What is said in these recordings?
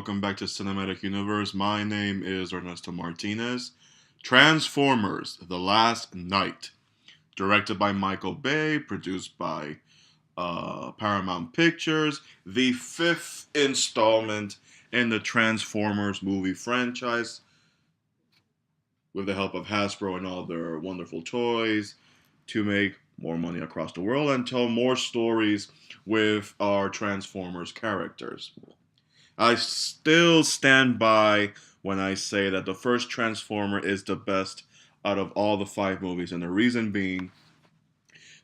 welcome back to Cinematic Universe. My name is Ernesto Martinez. Transformers: The Last Night, directed by Michael Bay, produced by Paramount Pictures, the fifth installment in the Transformers movie franchise, with the help of Hasbro and all their wonderful toys, to make more money across the world and tell more stories with our Transformers characters. I still stand by when I say that the first Transformer is the best out of all the five movies, and the reason being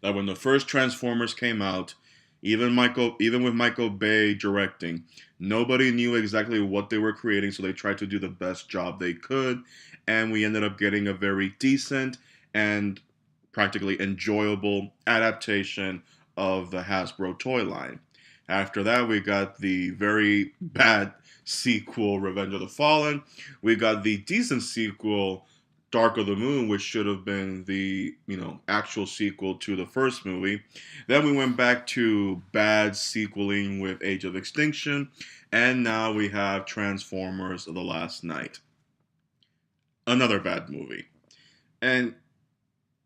that when the first Transformers came out, even with Michael Bay directing, nobody knew exactly what they were creating, so they tried to do the best job they could, and we ended up getting a very decent and practically enjoyable adaptation of the Hasbro toy line. After that, we got the very bad sequel, Revenge of the Fallen. We got the decent sequel, Dark of the Moon, which should have been the actual sequel to the first movie. Then we went back to bad sequeling with Age of Extinction, and now we have Transformers: The Last Night, another bad movie. And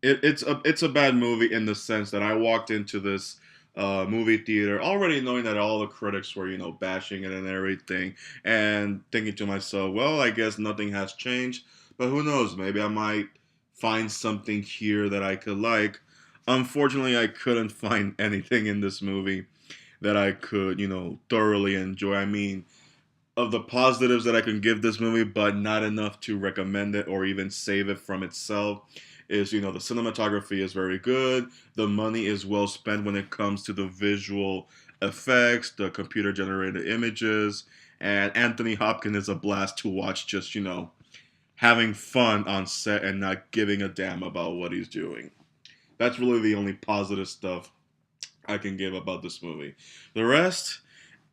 it's a bad movie in the sense that I walked into this movie theater already knowing that all the critics were bashing it and everything, and thinking to myself, well, I guess nothing has changed, but who knows? Maybe I might find something here that I could like. Unfortunately, I couldn't find anything in this movie that I could thoroughly enjoy. I mean, of the positives that I can give this movie, but not enough to recommend it or even save it from itself, is the cinematography is very good. The money is well spent when it comes to the visual effects, the computer generated images, and Anthony Hopkins is a blast to watch, just having fun on set and not giving a damn about what he's doing. That's really the only positive stuff I can give about this movie. The rest,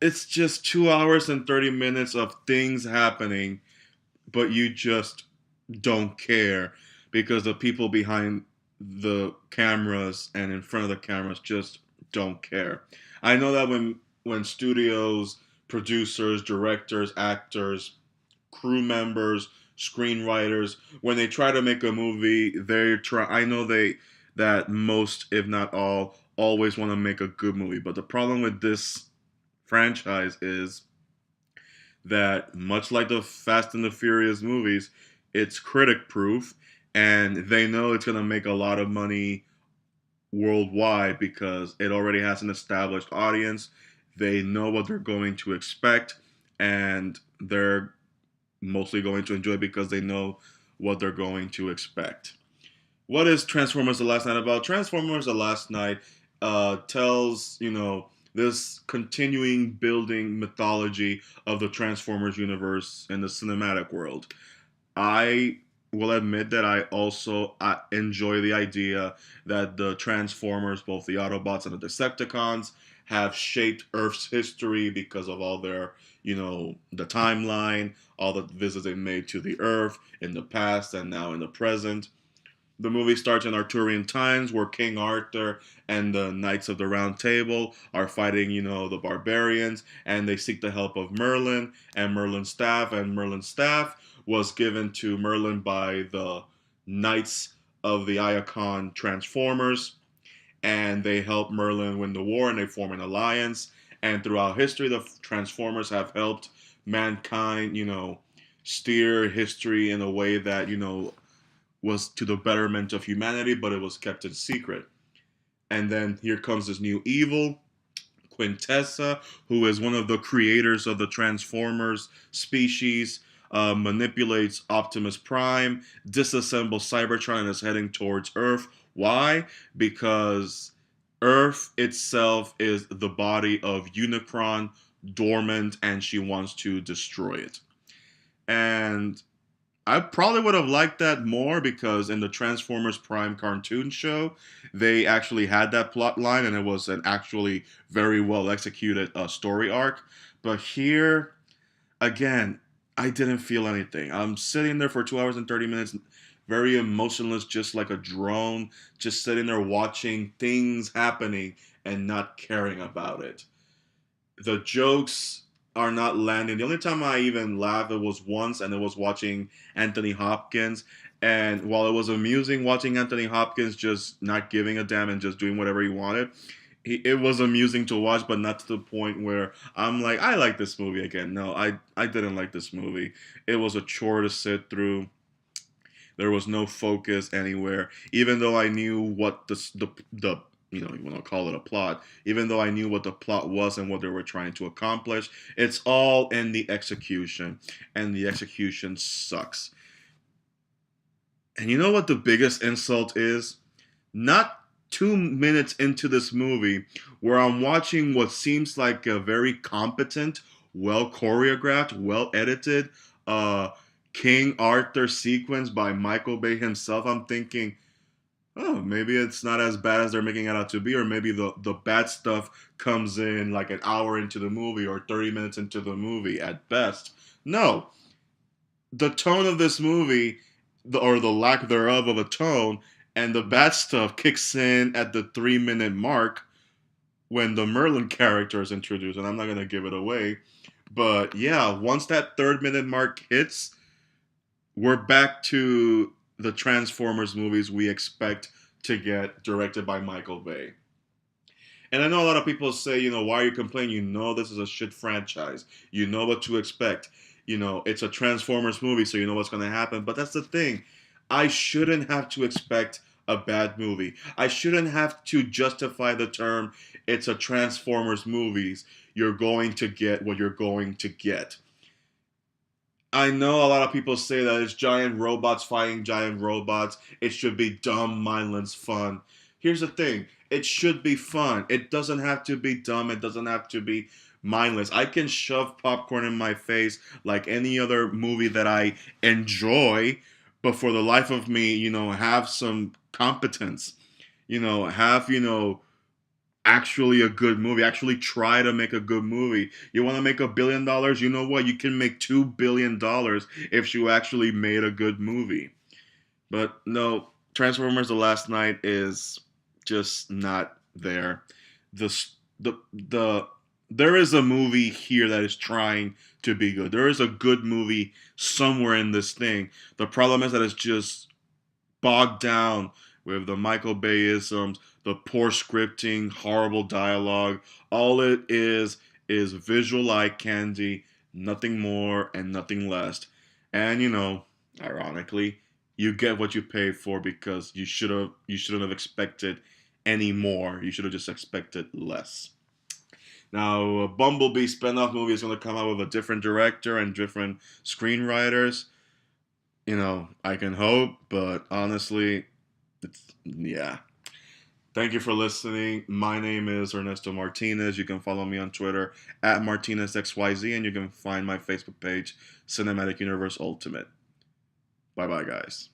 it's just 2 hours and 30 minutes of things happening, but you just don't care because the people behind the cameras and in front of the cameras just don't care. I know that when studios, producers, directors, actors, crew members, screenwriters, when they try to make a movie, they try. I know that most, if not all, always want to make a good movie. But the problem with this franchise is that, much like the Fast and the Furious movies, it's critic proof, and they know it's going to make a lot of money worldwide because it already has an established audience. They know what they're going to expect, and they're mostly going to enjoy because they know what they're going to expect. What is Transformers: The Last Night about? Transformers: The Last Night tells this continuing building mythology of the Transformers universe in the cinematic world. I will admit that I also enjoy the idea that the Transformers, both the Autobots and the Decepticons, have shaped Earth's history because of all their, the timeline, all the visits they made to the Earth in the past and now in the present. The movie starts in Arthurian times where King Arthur and the Knights of the Round Table are fighting, the barbarians, and they seek the help of Merlin and Merlin's staff, and Merlin's staff was given to Merlin by the Knights of the Iacon Transformers, and they help Merlin win the war, and they form an alliance. And throughout history, the Transformers have helped mankind, steer history in a way that, was to the betterment of humanity, but it was kept in secret. And then here comes this new evil, Quintessa, who is one of the creators of the Transformers species, manipulates Optimus Prime, disassembles Cybertron, and is heading towards Earth. Why? Because Earth itself is the body of Unicron, dormant, and she wants to destroy it. And I probably would have liked that more because in the Transformers Prime cartoon show, they actually had that plot line and it was an actually very well executed story arc. But here, again, I didn't feel anything. I'm sitting there for 2 hours and 30 minutes, very emotionless, just like a drone, just sitting there watching things happening and not caring about it. The jokes are not landing. The only time I even laughed it was once, and it was watching Anthony Hopkins. And while it was amusing watching Anthony Hopkins just not giving a damn and just doing whatever he wanted, it was amusing to watch, but not to the point where I'm like, I like this movie again. No, I didn't like this movie. It was a chore to sit through. There was no focus anywhere. Even though I knew what the you know, you want to call it a plot, even though I knew what the plot was and what they were trying to accomplish, it's all in the execution, and the execution sucks. And you know what the biggest insult is? Not 2 minutes into this movie, where I'm watching what seems like a very competent, well choreographed, well edited uh, King Arthur sequence by Michael Bay himself, I'm thinking, oh, maybe it's not as bad as they're making it out to be, or maybe the bad stuff comes in like an hour into the movie or 30 minutes into the movie at best. No, the tone of this movie, or the lack thereof of a tone, and the bad stuff kicks in at the 3 minute mark when the Merlin character is introduced, and I'm not gonna give it away. But yeah, once that 3 minute mark hits, we're back to the Transformers movies we expect to get directed by Michael Bay. And I know a lot of people say, why are you complaining? You know this is a shit franchise. You know what to expect. It's a Transformers movie, so you know what's going to happen. But that's the thing. I shouldn't have to expect a bad movie. I shouldn't have to justify the term, it's a Transformers movies. You're going to get what you're going to get. I know a lot of people say that it's giant robots fighting giant robots. It should be dumb, mindless fun. Here's the thing, it should be fun. It doesn't have to be dumb. It doesn't have to be mindless. I can shove popcorn in my face like any other movie that I enjoy, but for the life of me, have some competence. Have, actually a good movie. Actually try to make a good movie. You want to make $1 billion? You know what? You can make $2 billion if you actually made a good movie. But no, Transformers: The Last Night is just not there. The there is a movie here that is trying to be good. There is a good movie somewhere in this thing. The problem is that it's just bogged down with the Michael Bayisms, the poor scripting, horrible dialogue. All it is visual eye candy, nothing more and nothing less. And ironically, you get what you pay for, because you shouldn't have expected any more. You should have just expected less. Now, a Bumblebee spinoff movie is going to come out with a different director and different screenwriters. I can hope, but honestly, yeah. Thank you for listening. My name is Ernesto Martinez. You can follow me on Twitter at MartinezXYZ, and you can find my Facebook page, Cinematic Universe Ultimate. Bye bye, guys.